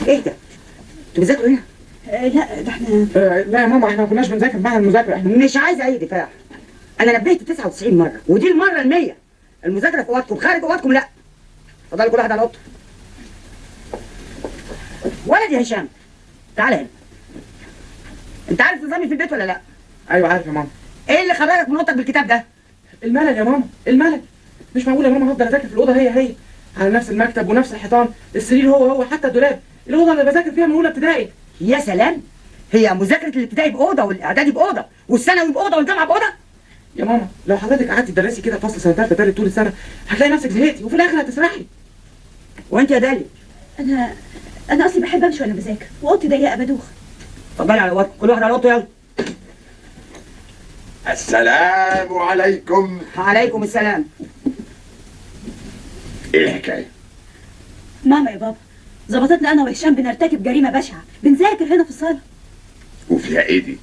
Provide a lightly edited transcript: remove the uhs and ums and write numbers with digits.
ايه ده؟ انتوا بتذاكروا هنا؟ لا ده احنا لا يا ماما، احنا ما كناش بنذاكر بعد المذاكره. احنا مش عايزه اي دفاع. انا نبهت 99 مره ودي المره ال100. المذاكره في اوضتكم، خارج اوضتكم لا. اتفضلوا كل واحد على اوضته. ولد يا هشام، تعالى هنا. انت عارف نظامي في البيت ولا لا؟ ايوه عارف يا ماما. ايه اللي خرجك من اوضتك بالكتاب ده؟ الملل يا ماما، الملل. مش معقول يا ماما هفضل اذاكر في الاوضه هي على نفس المكتب ونفس الحيطان، السرير هو حتى الدولاب، الاوضه اللي بذاكر فيها من اولى ابتدائي. يا سلام، هي مذاكره الابتدائي باوضه والاعدادي باوضه والثانوي باوضه والجامعه باوضه؟ يا ماما لو حضرتك قعدتي تدرسي كده فصل سنه ثالثه ثالث طول السنه هتلاقي نفسك زهقتي وفي الاخر هتسرحي. وانت يا دالي؟ انا اصلي بحب امشي وانا بذاكر واوضتي ضيقه بدوخ. اتفضلي على اوضتك، كل واحد على اوضته يلا. السلام عليكم. عليكم السلام. ايه الحكايه؟ ماما يا بابا ظبطتنا انا وهشام بنرتكب جريمه بشعه، بنذاكر هنا في الصاله. وفيها ايه دي؟